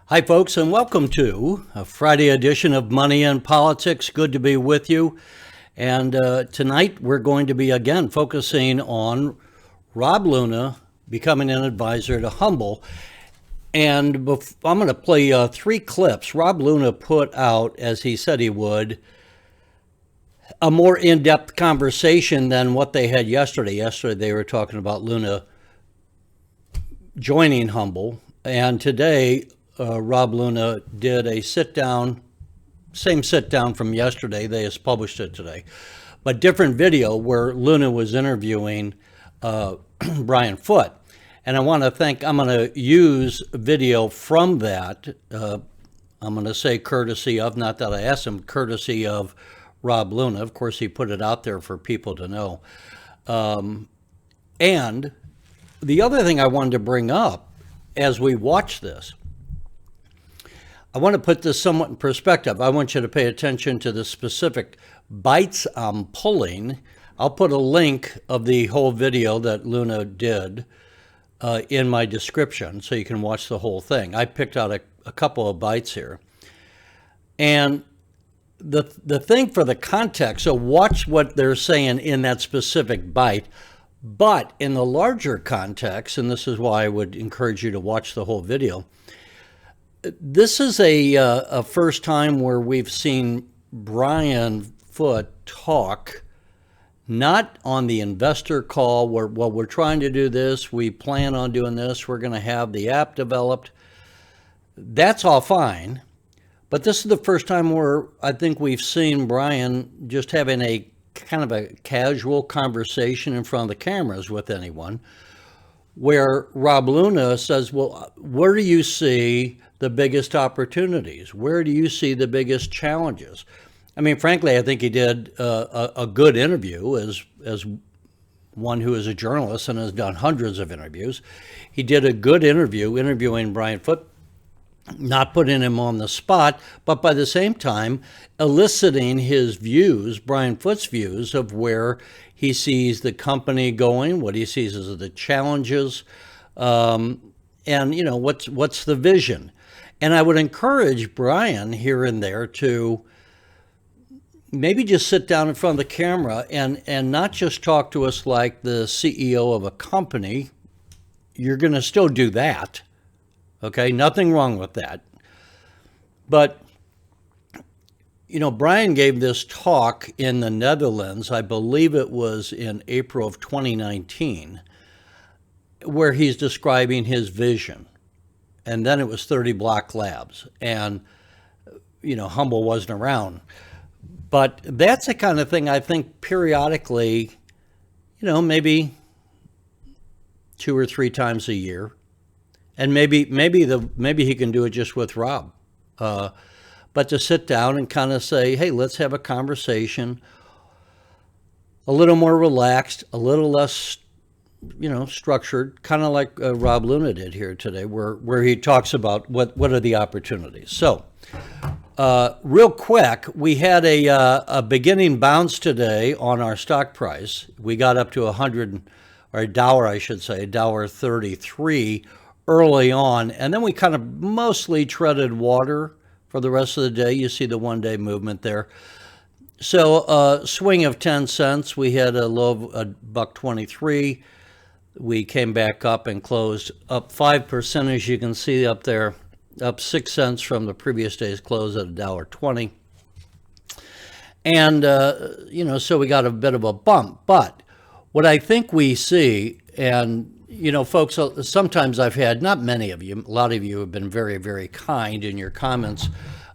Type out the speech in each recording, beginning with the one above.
Hi, folks, and welcome to a Friday edition of Money and Politics. Good to be with you. And tonight we're going to be again focusing on Rob Luna becoming an advisor to Humbl. And I'm going to play three clips. Rob Luna put out, as he said he would, a more in-depth conversation than what they had yesterday. Yesterday they were talking about Luna joining Humbl, and today Rob Luna did a sit-down, same sit-down from yesterday. They just published it today, but different video where Luna was interviewing Brian Foote. And I'm going to use video from that. I'm going to say courtesy of, not that I asked him, courtesy of Rob Luna. Of course, he put it out there for people to know. And the other thing I wanted to bring up as we watch this, I want to put this somewhat in perspective. I want you to pay attention to the specific bites I'm pulling. I'll put a link of the whole video that Luna did in my description so you can watch the whole thing. I picked out a couple of bites here. And the thing for the context, so watch what they're saying in that specific bite, but in the larger context, and this is why I would encourage you to watch the whole video, this is a first time where we've seen Brian Foote talk, not on the investor call where, well, we're trying to do this, we plan on doing this, we're going to have the app developed. That's all fine. But this is the first time where I think we've seen Brian just having a kind of a casual conversation in front of the cameras with anyone, where Rob Luna says, well, where do you see the biggest opportunities? Where do you see the biggest challenges? I mean, frankly, I think he did a good interview as one who is a journalist and has done hundreds of interviews. He did a good interview interviewing Brian Foote, not putting him on the spot, but by the same time eliciting his views, Brian Foote's views of where he sees the company going, what he sees as the challenges, and what's the vision. And I would encourage Brian here and there to maybe just sit down in front of the camera and not just talk to us like the CEO of a company. You're going to still do that. Okay, nothing wrong with that. But, Brian gave this talk in the Netherlands, I believe it was in April of 2019, where he's describing his vision. And then it was 30 Block Labs. And, Humbl wasn't around. But that's the kind of thing I think periodically, maybe 2 or 3 times a year. And maybe he can do it just with Rob. But to sit down and kind of say, hey, let's have a conversation, a little more relaxed, a little less, structured, kind of like Rob Luna did here today, where he talks about what are the opportunities. So real quick, we had a beginning bounce today on our stock price. We got up to $1.33 early on, and then we kind of mostly treaded water for the rest of the day. You see the one-day movement there. So swing of 10 cents. We had a low of $1.23. We came back up and closed up 5%, as you can see up there, up 6 cents from the previous day's close at $1.20. And, so we got a bit of a bump. But what I think we see, and folks, sometimes I've had, not many of you, a lot of you have been very, very kind in your comments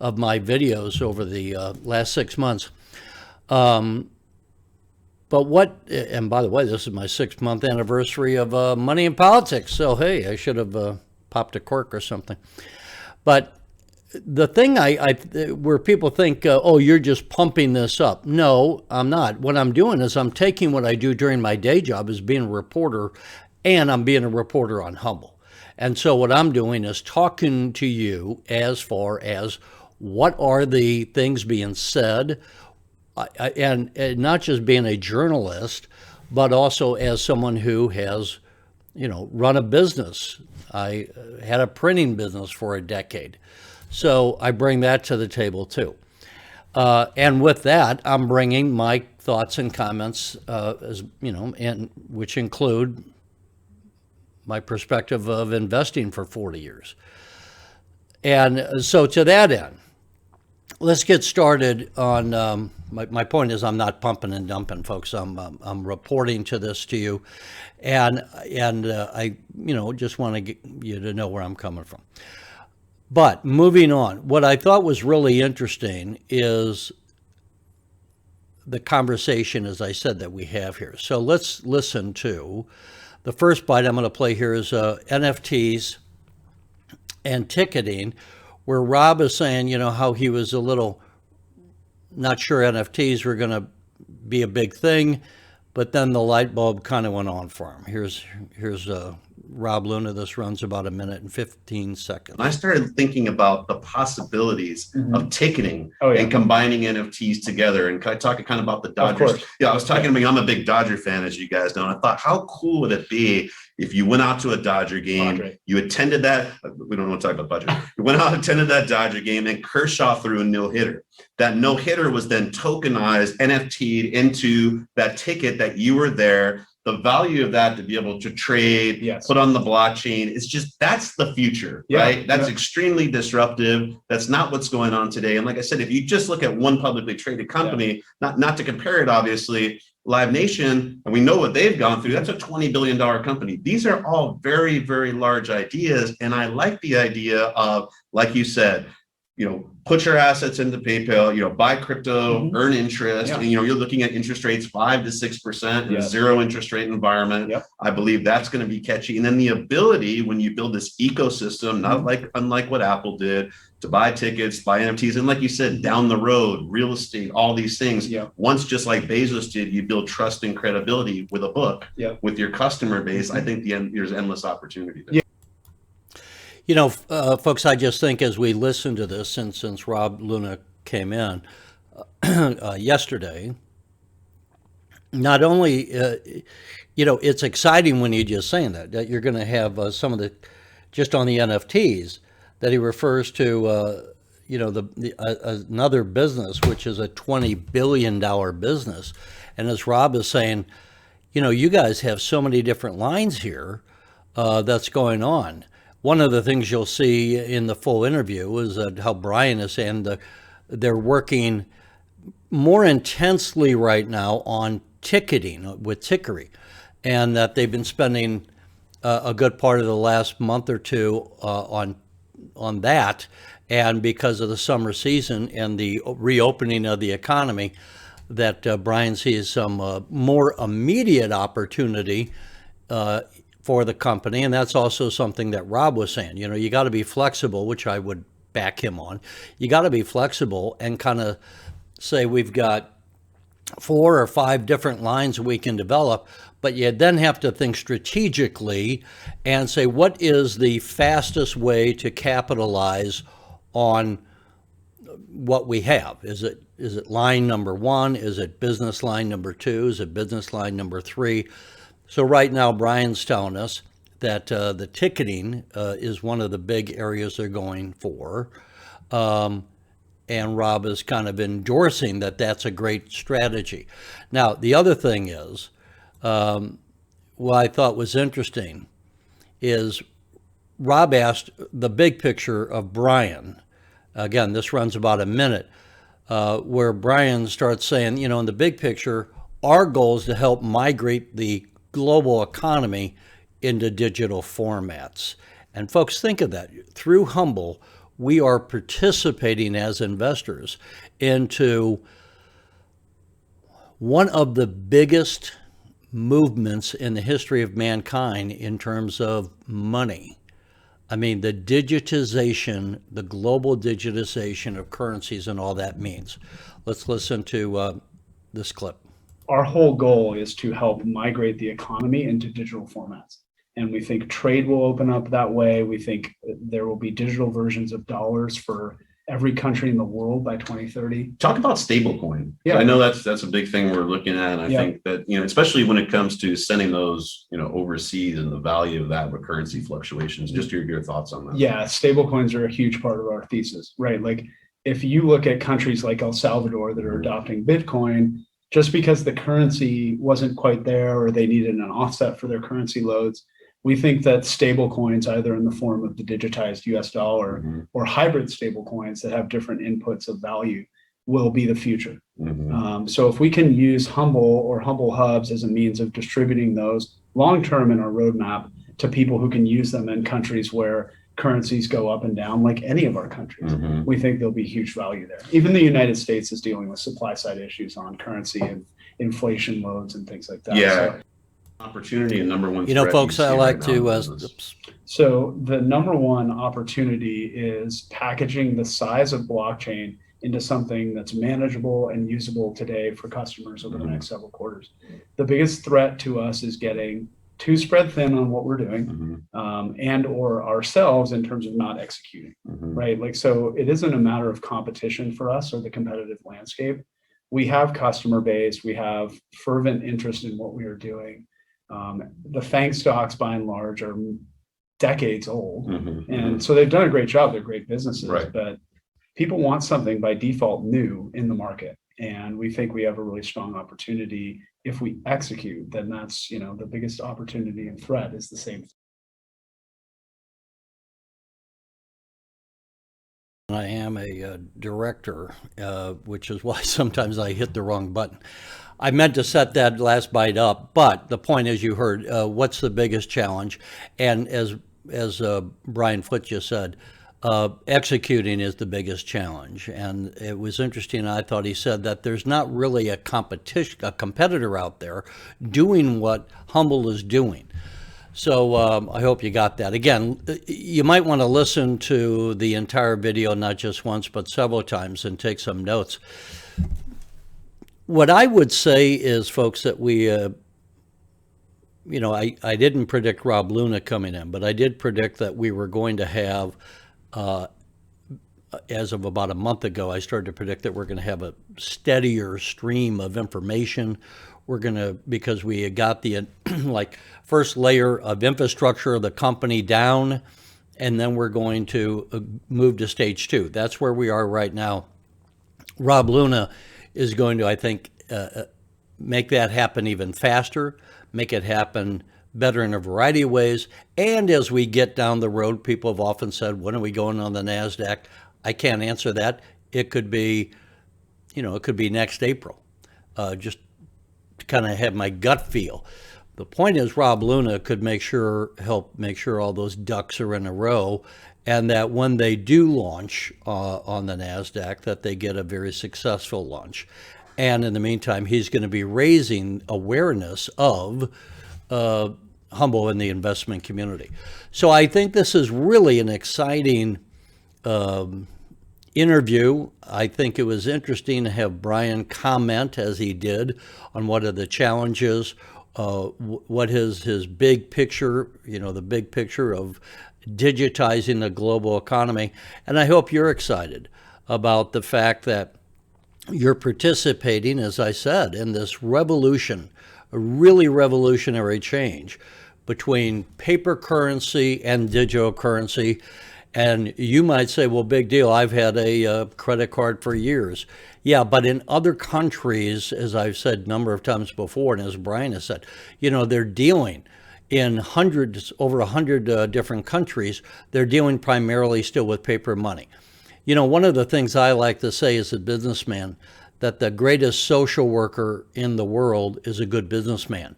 of my videos over the last 6 months. And by the way, this is my 6-month anniversary of Money and Politics. So, hey, I should have popped a cork or something. But the thing where people think, oh, you're just pumping this up. No, I'm not. What I'm doing is I'm taking what I do during my day job as being a reporter, and I'm being a reporter on Humbl. And so what I'm doing is talking to you as far as what are the things being said, and not just being a journalist, but also as someone who has run a business. I had a printing business for a decade. So I bring that to the table too. And with that, I'm bringing my thoughts and comments, and which include my perspective of investing for 40 years. And so to that end, let's get started on, my point is I'm not pumping and dumping, folks. I'm reporting to this to you. And I, just want to get you to know where I'm coming from. But moving on, what I thought was really interesting is the conversation, as I said, that we have here. So let's listen to the first bite I'm going to play here is NFTs and ticketing, where Rob is saying, how he was a little not sure NFTs were going to be a big thing, but then the light bulb kind of went on for him. Here's Rob Luna. This runs about 1:15 seconds. I started thinking about the possibilities of ticketing and combining NFTs together, and talking kind of about the Dodgers. Yeah, I was talking about, I'm a big Dodger fan, as you guys know, and I thought, how cool would it be if you went out to a Dodger game, you attended that, we don't want to talk about budget, you went out, attended that Dodger game, and Kershaw threw a no-hitter. That no-hitter was then tokenized, NFT'd into that ticket that you were there. The value of that to be able to trade, put on the blockchain, it's just, that's the future, right? That's extremely disruptive. That's not what's going on today. And like I said, if you just look at one publicly traded company, not to compare it, obviously, Live Nation, and we know what they've gone through, that's a $20 billion company. These are all very, very large ideas. And I like the idea of, like you said, put your assets into PayPal, buy crypto, earn interest, and you're looking at interest rates 5 to 6% in a zero interest rate environment. I believe that's going to be catchy. And then the ability, when you build this ecosystem, unlike what Apple did, to buy tickets, buy NFTs, and like you said, down the road, real estate, all these things. Once, just like Bezos did, you build trust and credibility with a book, with your customer base. I think there's endless opportunity there. Folks, I just think as we listen to this, and since Rob Luna came in yesterday, not only, it's exciting when you're just saying that you're going to have some of the, just on the NFTs, that he refers to, another business, which is a $20 billion business. And as Rob is saying, you guys have so many different lines here that's going on. One of the things you'll see in the full interview is how Brian is saying they're working more intensely right now on ticketing with Tickery, and that they've been spending a good part of the last month or two on that. And because of the summer season and the reopening of the economy, that Brian sees some more immediate opportunity for the company. And that's also something that Rob was saying. You got to be flexible, which I would back him on. You got to be flexible and kind of say we've got 4 or 5 different lines we can develop, but you then have to think strategically and say, what is the fastest way to capitalize on what we have? Is it line number 1? Is it business line number 2? Is it business line number 3? So right now, Brian's telling us that the ticketing is one of the big areas they're going for. And Rob is kind of endorsing that that's a great strategy. Now, the other thing is, what I thought was interesting is Rob asked the big picture of Brian. Again, this runs about a minute, where Brian starts saying, in the big picture, our goal is to help migrate the global economy into digital formats. And folks, think of that. Through Humbl, we are participating as investors into one of the biggest movements in the history of mankind in terms of money. I mean, the digitization, the global digitization of currencies and all that means. Let's listen to this clip. Our whole goal is to help migrate the economy into digital formats. And we think trade will open up that way. We think there will be digital versions of dollars for every country in the world by 2030. Talk about stablecoin. Yeah, I know that's a big thing we're looking at. And I think that, especially when it comes to sending those, overseas and the value of that with currency fluctuations, just your thoughts on that. Yeah, stablecoins are a huge part of our thesis, right? Like if you look at countries like El Salvador that are adopting Bitcoin, just because the currency wasn't quite there or they needed an offset for their currency loads, we think that stable coins, either in the form of the digitized US dollar or hybrid stable coins that have different inputs of value, will be the future. So if we can use Humbl or Humbl hubs as a means of distributing those long-term in our roadmap to people who can use them in countries where currencies go up and down, like any of our countries, we think there'll be huge value there. Even the United States is dealing with supply side issues on currency and inflation loads and things like that. Yeah. Opportunity and number one. Folks, I like to. So the number one opportunity is packaging the size of blockchain into something that's manageable and usable today for customers over the next several quarters. The biggest threat to us is getting too spread thin on what we're doing, and or ourselves in terms of not executing, right? Like, so it isn't a matter of competition for us or the competitive landscape. We have customer base, we have fervent interest in what we are doing. The FANG stocks, by and large, are decades old, and so they've done a great job. They're great businesses, but people want something by default new in the market, and we think we have a really strong opportunity. If we execute, then that's the biggest opportunity and threat is the same. I am a director, which is why sometimes I hit the wrong button. I meant to set that last bite up, but the point is, you heard what's the biggest challenge, and as Brian Foote just said, executing is the biggest challenge. And it was interesting. I thought he said that there's not really a competitor out there doing what Humbl is doing. So I hope you got that. Again, you might want to listen to the entire video, not just once, but several times, and take some notes. What I would say is, folks, that we, I didn't predict Rob Luna coming in, but I did predict that we were going to have, as of about a month ago, I started to predict that we're going to have a steadier stream of information. We're going to, because we had got the first layer of infrastructure of the company down, and then we're going to move to stage 2. That's where we are right now. Rob Luna is going to, I think, make that happen even faster, make it happen better in a variety of ways. And as we get down the road, people have often said, when are we going on the NASDAQ? I can't answer that. It could be, it could be next April. Just to kind of have my gut feel. The point is, Rob Luna could help make sure all those ducks are in a row, and that when they do launch on the NASDAQ, that they get a very successful launch. And in the meantime, he's going to be raising awareness of Humbl in the investment community. So I think this is really an exciting interview. I think it was interesting to have Brian comment, as he did, on what are the challenges, what is his big picture, the big picture of digitizing the global economy. And I hope you're excited about the fact that you're participating, as I said, in this revolution, a really revolutionary change between paper currency and digital currency. And you might say, well, big deal. I've had a credit card for years. Yeah, but in other countries, as I've said a number of times before, and as Brian has said, they're dealing in over 100 different countries. They're dealing primarily still with paper money. One of the things I like to say as a businessman, that the greatest social worker in the world is a good businessman,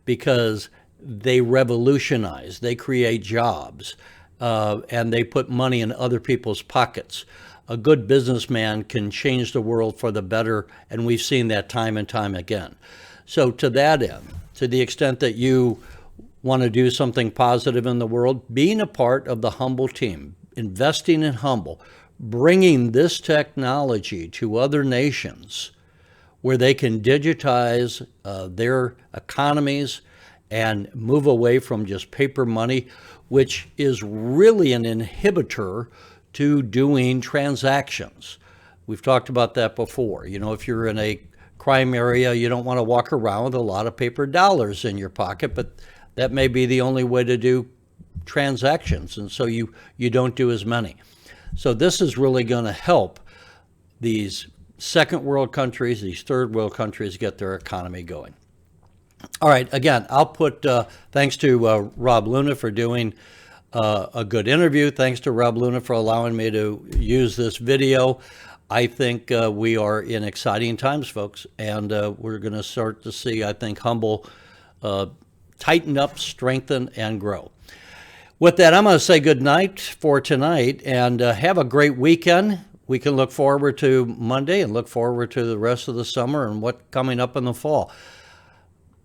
because they revolutionize, they create jobs, and they put money in other people's pockets. A good businessman can change the world for the better, and we've seen that time and time again. So to that end, to the extent that you want to do something positive in the world, being a part of the Humbl team, investing in Humbl, bringing this technology to other nations where they can digitize their economies and move away from just paper money, which is really an inhibitor to doing transactions. We've talked about that before. You know, if you're in a crime area, you don't want to walk around with a lot of paper dollars in your pocket, but that may be the only way to do transactions, and so you don't do as many. So this is really going to help these second world countries, these third world countries get their economy going. All right, again, I'll put thanks to Rob Luna for doing a good interview. Thanks to Rob Luna for allowing me to use this video. I think we are in exciting times, folks, and we're going to start to see, I think, Humbl tighten up, strengthen, and grow. With that, I'm going to say good night for tonight, and have a great weekend. We can look forward to Monday and look forward to the rest of the summer and what's coming up in the fall.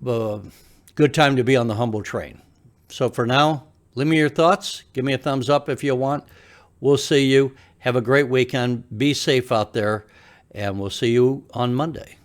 Good time to be on the Humbl train. So for now, leave me your thoughts. Give me a thumbs up if you want. We'll see you. Have a great weekend. Be safe out there, and we'll see you on Monday.